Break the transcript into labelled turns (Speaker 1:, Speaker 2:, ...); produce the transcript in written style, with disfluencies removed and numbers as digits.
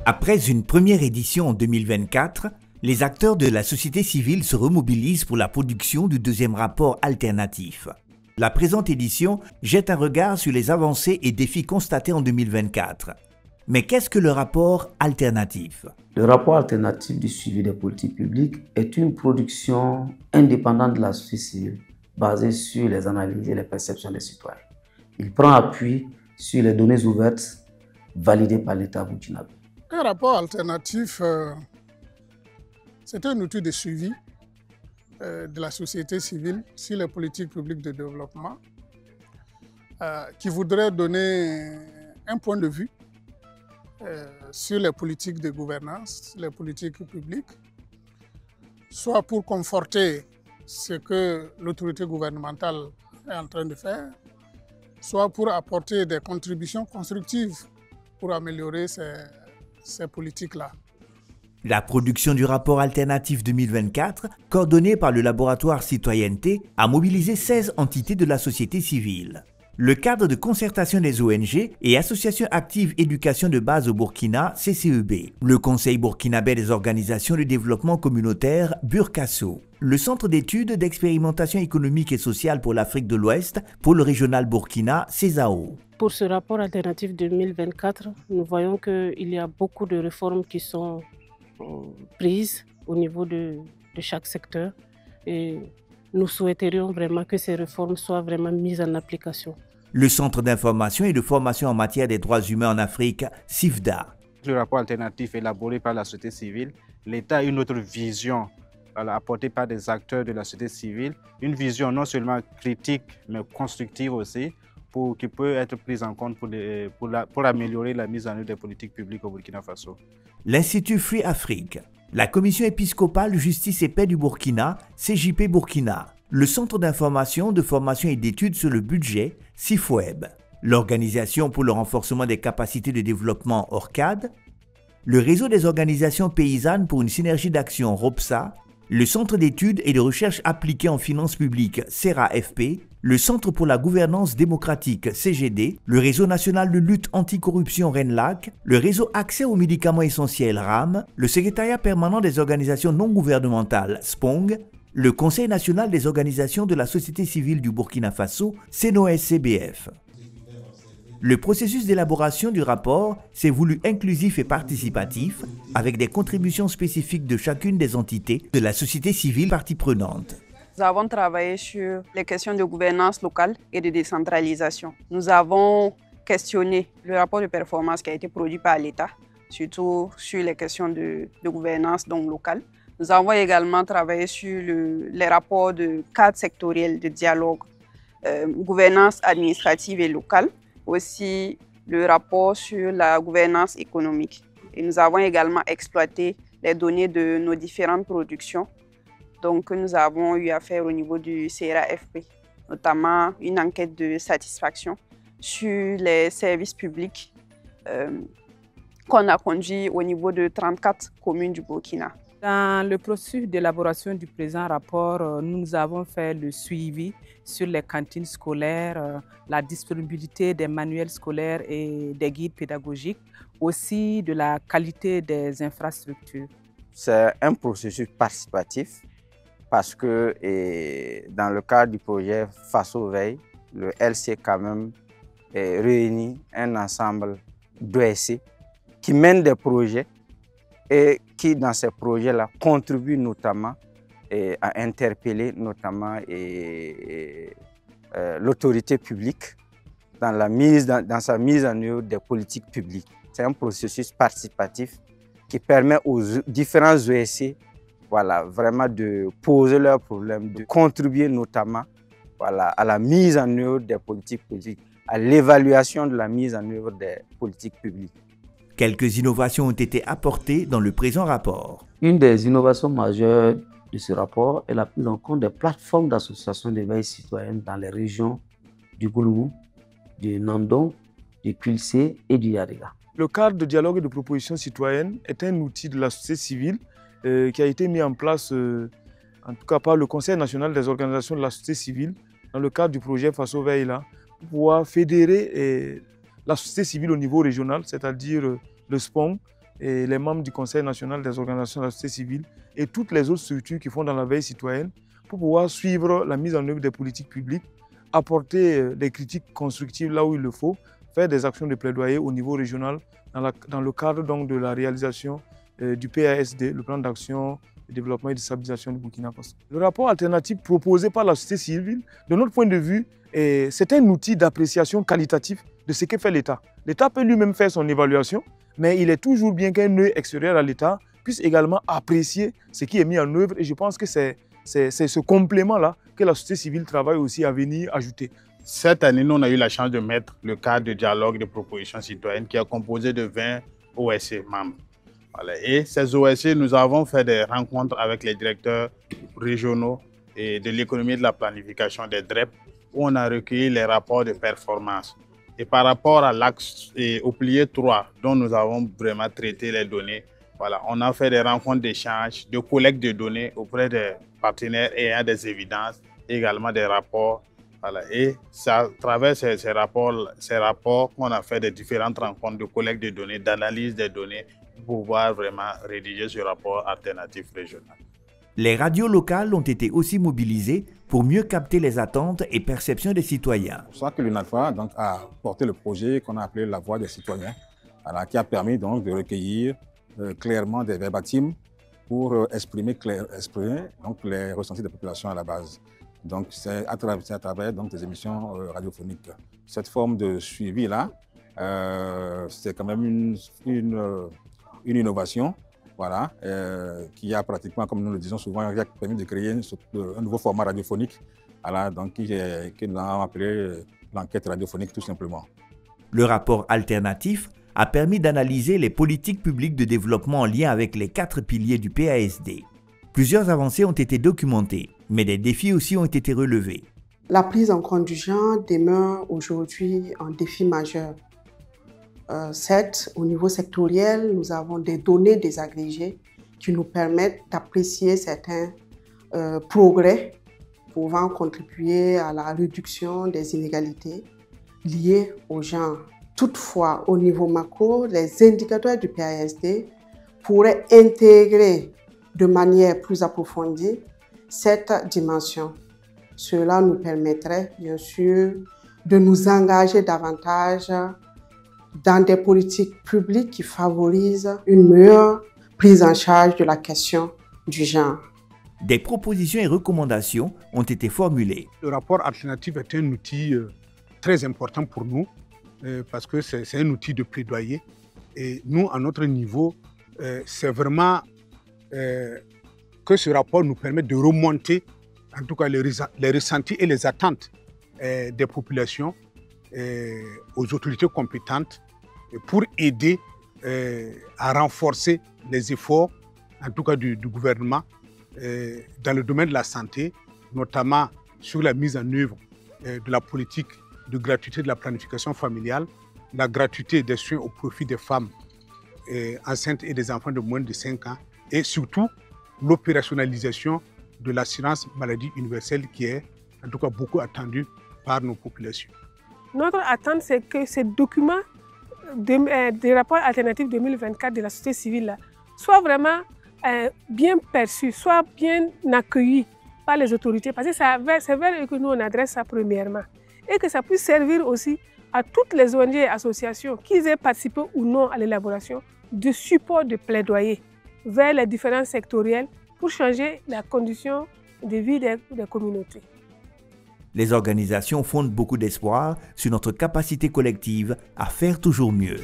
Speaker 1: Après une première édition en 2024, les acteurs de la société civile se remobilisent pour la production du deuxième rapport alternatif. La présente édition jette un regard sur les avancées et défis constatés en 2024. Mais qu'est-ce que le rapport alternatif?
Speaker 2: Le rapport alternatif du suivi des politiques publiques est une production indépendante de la société civile basée sur les analyses et les perceptions des citoyens. Il prend appui sur les données ouvertes validées par l'État burkinabé.
Speaker 3: Un rapport alternatif, c'est un outil de suivi de la société civile sur les politiques publiques de développement qui voudrait donner un point de vue sur les politiques de gouvernance, les politiques publiques, soit pour conforter ce que l'autorité gouvernementale est en train de faire, soit pour apporter des contributions constructives pour améliorer ces politiques-là.
Speaker 1: La production du rapport alternatif 2024, coordonnée par le laboratoire Citoyenneté, a mobilisé 16 entités de la société civile. Le cadre de concertation des ONG et Associations actives éducation de base au Burkina, CCEB, le Conseil burkinabé des organisations de développement communautaire, Burkasso, le Centre d'études d'expérimentation économique et sociale pour l'Afrique de l'Ouest, pôle régional Burkina, CESAO.
Speaker 4: Pour ce rapport alternatif 2024, nous voyons qu'il y a beaucoup de réformes qui sont prises au niveau de chaque secteur et nous souhaiterions vraiment que ces réformes soient vraiment mises en application.
Speaker 1: Le Centre d'information et de formation en matière des droits humains en Afrique, CIFDA.
Speaker 5: Le rapport alternatif élaboré par la société civile, l'État a une autre vision apportée par des acteurs de la société civile, une vision non seulement critique mais constructive aussi, qui peut être prise en compte pour améliorer la mise en œuvre des politiques publiques au Burkina Faso.
Speaker 1: L'Institut Free Afrique, la Commission épiscopale Justice et Paix du Burkina, CJP Burkina, le Centre d'information, de formation et d'études sur le budget, CIFWEB, l'Organisation pour le renforcement des capacités de développement ORCAD, le Réseau des organisations paysannes pour une synergie d'action ROPSA, le Centre d'études et de recherche appliquées en finances publiques CERA-FP, le Centre pour la gouvernance démocratique CGD, le Réseau national de lutte anticorruption RENLAC, le Réseau accès aux médicaments essentiels RAM, le Secrétariat permanent des organisations non gouvernementales SPONG, le Conseil national des organisations de la société civile du Burkina Faso CNOS-CBF. Le processus d'élaboration du rapport s'est voulu inclusif et participatif, avec des contributions spécifiques de chacune des entités de la société civile partie prenante.
Speaker 6: Nous avons travaillé sur les questions de gouvernance locale et de décentralisation. Nous avons questionné le rapport de performance qui a été produit par l'État, surtout sur les questions de gouvernance donc locale. Nous avons également travaillé sur les rapports de cadre sectoriel de dialogue, gouvernance administrative et locale, aussi le rapport sur la gouvernance économique. Et nous avons également exploité les données de nos différentes productions donc, que nous avons eu à faire au niveau du CERA-FP, notamment une enquête de satisfaction sur les services publics qu'on a conduit au niveau de 34 communes du Burkina.
Speaker 7: Dans le processus d'élaboration du présent rapport, nous avons fait le suivi sur les cantines scolaires, la disponibilité des manuels scolaires et des guides pédagogiques, aussi de la qualité des infrastructures.
Speaker 8: C'est un processus participatif parce que dans le cadre du projet Faso Veille, le LC quand même réunit un ensemble d'OSC qui mènent des projets et qui, dans ces projets-là, contribuent notamment à interpeller notamment l'autorité publique dans sa mise en œuvre des politiques publiques. C'est un processus participatif qui permet aux différents OSC vraiment de poser leurs problèmes, de contribuer notamment à la mise en œuvre des politiques publiques, à l'évaluation de la mise en œuvre des politiques publiques.
Speaker 1: Quelques innovations ont été apportées dans le présent rapport.
Speaker 2: Une des innovations majeures de ce rapport est la prise en compte des plateformes d'associations d'éveil citoyenne dans les régions du Goulougou, du Nandon, du Kulsé et du Yadega.
Speaker 9: Le cadre de dialogue et de proposition citoyenne est un outil de la société civile qui a été mis en place, en tout cas par le Conseil national des organisations de la société civile, dans le cadre du projet Faso Veille, pour pouvoir fédérer la société civile au niveau régional, c'est-à-dire le SPONG, et les membres du Conseil national des organisations de la société civile et toutes les autres structures qui font dans la veille citoyenne pour pouvoir suivre la mise en œuvre des politiques publiques, apporter des critiques constructives là où il le faut, faire des actions de plaidoyer au niveau régional dans le cadre donc de la réalisation du PASD, le plan d'action de développement et de stabilisation du Burkina Faso. Le rapport alternatif proposé par la société civile, de notre point de vue, c'est un outil d'appréciation qualitative de ce que fait l'État. L'État peut lui-même faire son évaluation, mais il est toujours bien qu'un œil extérieur à l'État puisse également apprécier ce qui est mis en œuvre. Et je pense que c'est ce complément-là que la société civile travaille aussi à venir ajouter.
Speaker 10: Cette année, nous, on a eu la chance de mettre le cadre de dialogue de propositions citoyennes qui est composé de 20 OSC membres. Voilà. Et ces OSC, nous avons fait des rencontres avec les directeurs régionaux et de l'économie et de la planification des DREP, où on a recueilli les rapports de performance. Et par rapport à l'axe et au pilier 3, dont nous avons vraiment traité les données, voilà, on a fait des rencontres d'échange, de collecte de données auprès des partenaires ayant des évidences, également des rapports. Voilà. Et c'est à travers ces rapports qu'on a fait des différentes rencontres de collecte de données, d'analyse des données, pour pouvoir vraiment rédiger ce rapport alternatif régional.
Speaker 1: Les radios locales ont été aussi mobilisées pour mieux capter les attentes et perceptions des citoyens.
Speaker 11: C'est pour ça que l'UNAFA a porté le projet qu'on a appelé La Voix des citoyens, voilà, qui a permis donc de recueillir clairement des verbatims pour exprimer donc les ressentis des populations à la base. Donc c'est à travers donc, des émissions radiophoniques. Cette forme de suivi-là, c'est quand même une innovation, voilà, qui a pratiquement, comme nous le disons souvent, qui a permis de créer un nouveau format radiophonique, voilà, donc que nous avons appelé l'enquête radiophonique tout simplement.
Speaker 1: Le rapport alternatif a permis d'analyser les politiques publiques de développement en lien avec les 4 piliers du PASD. Plusieurs avancées ont été documentées, mais des défis aussi ont été relevés.
Speaker 12: La prise en compte du genre demeure aujourd'hui un défi majeur. Certes, au niveau sectoriel, nous avons des données désagrégées qui nous permettent d'apprécier certains progrès pouvant contribuer à la réduction des inégalités liées au genre. Toutefois, au niveau macro, les indicateurs du PASD pourraient intégrer de manière plus approfondie cette dimension. Cela nous permettrait, bien sûr, de nous engager davantage dans des politiques publiques qui favorisent une meilleure prise en charge de la question du genre.
Speaker 1: Des propositions et recommandations ont été formulées.
Speaker 3: Le rapport alternatif est un outil très important pour nous parce que c'est un outil de plaidoyer. Et nous, à notre niveau, c'est vraiment que ce rapport nous permet de remonter, en tout cas, les ressentis et les attentes des populations aux autorités compétentes pour aider à renforcer les efforts, en tout cas du gouvernement, dans le domaine de la santé, notamment sur la mise en œuvre de la politique de gratuité de la planification familiale, la gratuité des soins au profit des femmes enceintes et des enfants de moins de 5 ans, et surtout l'opérationnalisation de l'assurance maladie universelle qui est en tout cas beaucoup attendue par nos populations.
Speaker 13: Notre attente, c'est que ces documents des rapports alternatifs 2024 de la société civile là, soient vraiment bien perçus, soient bien accueillis par les autorités, parce que c'est vers eux que nous on adresse ça premièrement, et que ça puisse servir aussi à toutes les ONG et associations, qu'ils aient participé ou non à l'élaboration de supports de plaidoyer vers les différents sectoriels pour changer la condition de vie des communautés.
Speaker 1: Les organisations fondent beaucoup d'espoir sur notre capacité collective à faire toujours mieux.